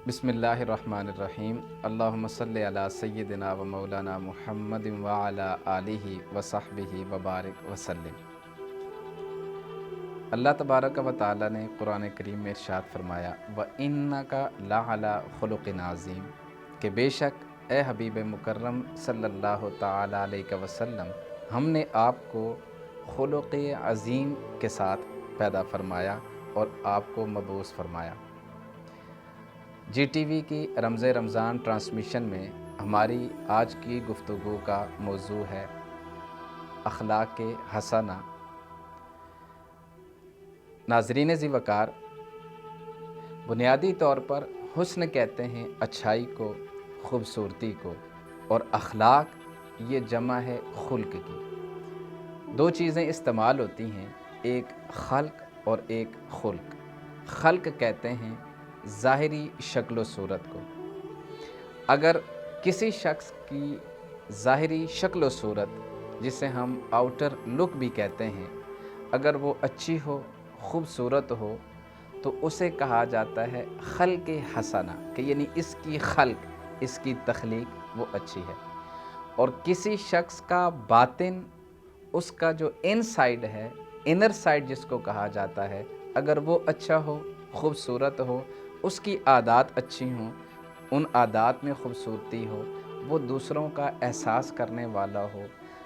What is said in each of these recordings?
बिस्मिल्लाहिर्रहमानिर्रहीम। अल्लाहुम्मा सल्लि अला सय्यिदिना व मौलाना मुहम्मद व अला आलिहि व सहबिहि व बारिक वसल्लम। अल्लाह तबारक व तआला ने कुरान करीम में इरशाद फरमाया, व इन्नका लअला खुलुक़िन अज़ीम, कि बेशक ए हबीब मुकर्रम सल्लल्लाहु तआला अलैहि वसल्लम, हमने आपको खुलुक़ अज़ीम के साथ पैदा फरमाया और आपको मबूस फरमाया। GTV की रमज़ान ट्रांसमिशन में हमारी आज की गुफ्तगू का मौजू है अखलाक हसना। नाज़रीन ज़ी वक़ार, बुनियादी तौर पर हुस्न कहते हैं अच्छाई को, खूबसूरती को, और अखलाक ये जमा है खुल्क की। दो चीज़ें इस्तेमाल होती हैं, एक खल्क और एक खुल्क। खल्क कहते हैं ज़ाहिरी शक्ल व सूरत को। अगर किसी शख्स की ज़ाहिरी शक्ल व सूरत, जिसे हम आउटर लुक भी कहते हैं, अगर वो अच्छी हो, खूबसूरत हो, तो उसे कहा जाता है खल्क हसना, कि यानी इसकी खल्क, इसकी तख्लीक वो अच्छी है। और किसी शख्स का बातिन, उसका जो इनसाइड है, इनर साइड जिसको कहा जाता है, अगर वो अच्छा हो, खूबसूरत हो, उसकी आदत अच्छी हों, उन आदत में खूबसूरती हो, वो दूसरों का एहसास करने वाला हो,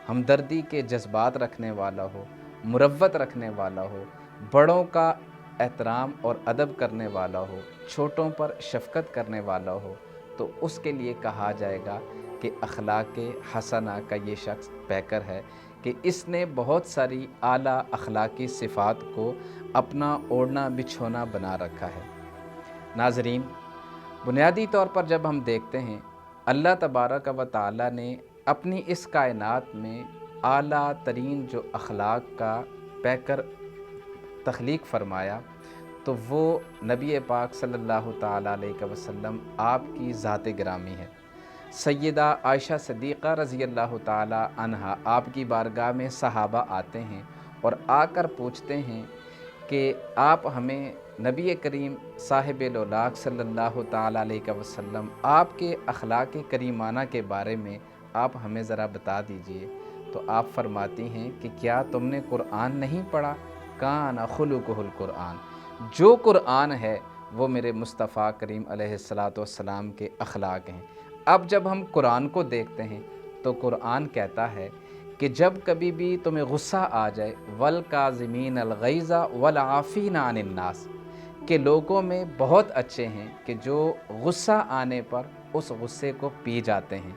हमदर्दी के जज्बात रखने वाला हो, मुरव्वत रखने वाला हो, बड़ों का एहतराम और अदब करने वाला हो, छोटों पर शफ़क़त करने वाला हो, तो उसके लिए कहा जाएगा कि अखलाक हसना का ये शख्स पैकर है, कि इसने बहुत सारी आला अखलाकी सिफ़ात को अपना ओढ़ना बिछोना बना रखा है। नाज़रीन, बुनियादी तौर पर जब हम देखते हैं, अल्लाह तबारक व तआला ने अपनी इस कायनात में आला तरीन जो अखलाक का पैकर तख्लीक फ़रमाया, तो वो नबी पाक सल्लल्लाहु ताला अलैहि वसल्लम आपकी ज़ात गिरामी है। सैयदा आयशा सिद्दीक़ा रज़ी अल्लाह ताला अन्हा आपकी बारगाह में सहाबा आते हैं और आकर पूछते हैं कि आप हमें नबी करीम साहिब लौलाक सल्लल्लाहु ताला अलैहि वसल्लम आपके अखलाक करीमाना के बारे में आप हमें ज़रा बता दीजिए। तो आप फरमाती हैं कि क्या तुमने कुरान नहीं पढ़ा? कान खुलुकुहुल कुरान, जो कुरान है वो मेरे मुस्तफ़ा करीम अलैहिस्सलातु वस्सलाम के अखलाक हैं। अब जब हम कुरान को देखते हैं तो कुरान कहता है कि जब कभी भी तुम्हें गुस्सा आ जाए, वल काज़िमीन अल गैज़ा वल आफ़ीना अनिन नास, के लोगों में बहुत अच्छे हैं कि जो गुस्सा आने पर उस गुस्से को पी जाते हैं,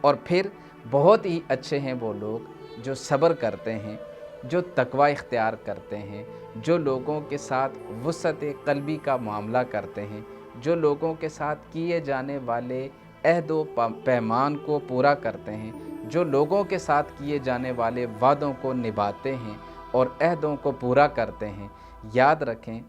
और फिर बहुत ही अच्छे हैं वो लोग जो सब्र करते हैं, जो तकवा इख्तियार करते हैं, जो लोगों के साथ वुसअत क़ल्बी का मामला करते हैं, जो लोगों के साथ किए जाने वाले अहद व पैमान को पूरा करते हैं, जो लोगों के साथ किए जाने वाले वादों को निभाते हैं और अहदों को पूरा करते हैं। याद रखें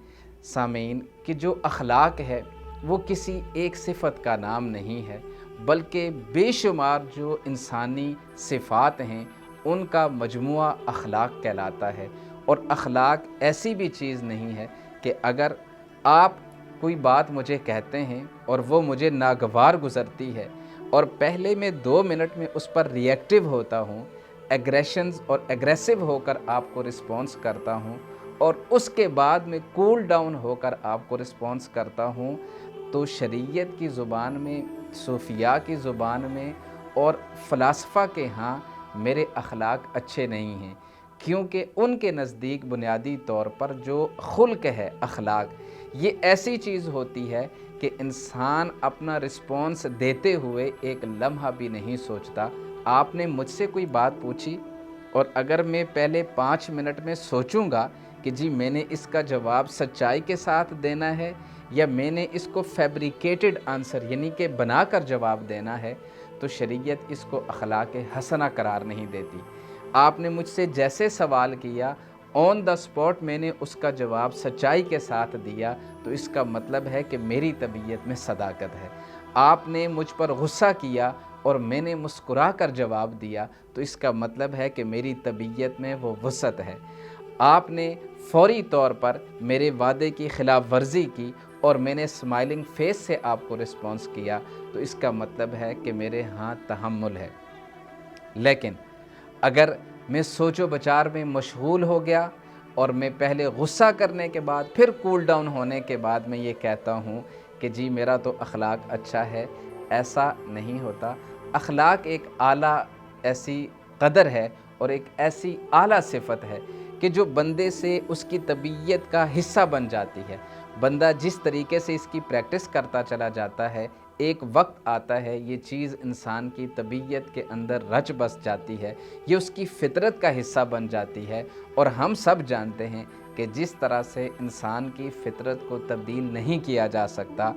सामीन कि जो अखलाक है वो किसी एक सिफ़त का नाम नहीं है, बल्कि बेशुमार जो इंसानी सिफ़ात हैं उनका मजमुआ अखलाक कहलाता है। और अखलाक ऐसी भी चीज़ नहीं है कि अगर आप कोई बात मुझे कहते हैं और वो मुझे नागवार गुज़रती है और पहले मैं 2 मिनट में उस पर रिएक्टिव होता हूँ, एग्रेशंस और एग्रेसिव होकर आपको रिस्पॉन्स करता हूँ, और उसके बाद में कूल डाउन होकर आपको रिस्पॉन्स करता हूँ, तो शरीयत की ज़ुबान में, सूफिया की ज़ुबान में और फ़लासफ़ा के यहाँ मेरे अखलाक अच्छे नहीं हैं, क्योंकि उनके नज़दीक बुनियादी तौर पर जो खुल्क है, अखलाक, ये ऐसी चीज़ होती है कि इंसान अपना रिस्पॉन्स देते हुए एक लम्हा भी नहीं सोचता। आपने मुझसे कोई बात पूछी और अगर मैं पहले 5 मिनट में सोचूंगा कि जी मैंने इसका जवाब सच्चाई के साथ देना है या मैंने इसको फैब्रिकेटेड आंसर यानी कि बनाकर जवाब देना है, तो शरीयत इसको अखलाक हसना करार नहीं देती। आपने मुझसे जैसे सवाल किया, ऑन द स्पॉट मैंने उसका जवाब सच्चाई के साथ दिया, तो इसका मतलब है कि मेरी तबीयत में सदाकत है। आपने मुझ पर गुस्सा किया और मैंने मुस्कुरा कर जवाब दिया, तो इसका मतलब है कि मेरी तबीयत में वो वसअत है। आपने फ़ौरी तौर पर मेरे वादे की ख़िलाफ़ वर्जी की और मैंने स्माइलिंग फेस से आपको रिस्पॉन्स किया, तो इसका मतलब है कि मेरे यहाँ तहम्मुल है। लेकिन अगर मैं सोचो विचार में मशगूल हो गया और मैं पहले गुस्सा करने के बाद फिर कूल डाउन होने के बाद मैं ये कहता हूँ कि जी मेरा तो अखलाक अच्छा है, ऐसा नहीं होता। अखलाक एक आला ऐसी कदर है और एक ऐसी आला सिफ़त है कि जो बंदे से उसकी तबीयत का हिस्सा बन जाती है। बंदा जिस तरीके से इसकी प्रैक्टिस करता चला जाता है, एक वक्त आता है ये चीज़ इंसान की तबीयत के अंदर रच बस जाती है, ये उसकी फ़ितरत का हिस्सा बन जाती है। और हम सब जानते हैं कि जिस तरह से इंसान की फ़ितरत को तब्दील नहीं किया जा सकता,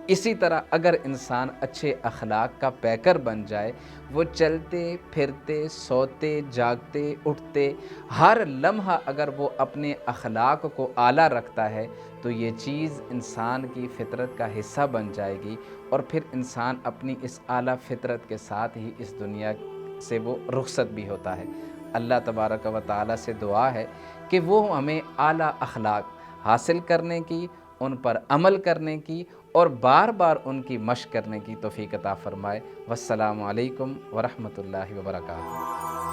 इसी तरह अगर इंसान अच्छे अखलाक का पैकर बन जाए, वो चलते फिरते सोते जागते उठते हर लम्हा अगर वो अपने अखलाक को आला रखता है, तो ये चीज़ इंसान की फ़ितरत का हिस्सा बन जाएगी और फिर इंसान अपनी इस आला फ़ितरत के साथ ही इस दुनिया से वो रुखसत भी होता है। अल्लाह तबारक व तआला से दुआ है कि वो हमें आला अखलाक हासिल करने की, उन पर अमल करने की और बार बार उनकी मश्क करने की तौफ़ीक़ अता फ़रमाए। वस्सलामु अलैकुम व रहमतुल्लाहि व बरकातुहू।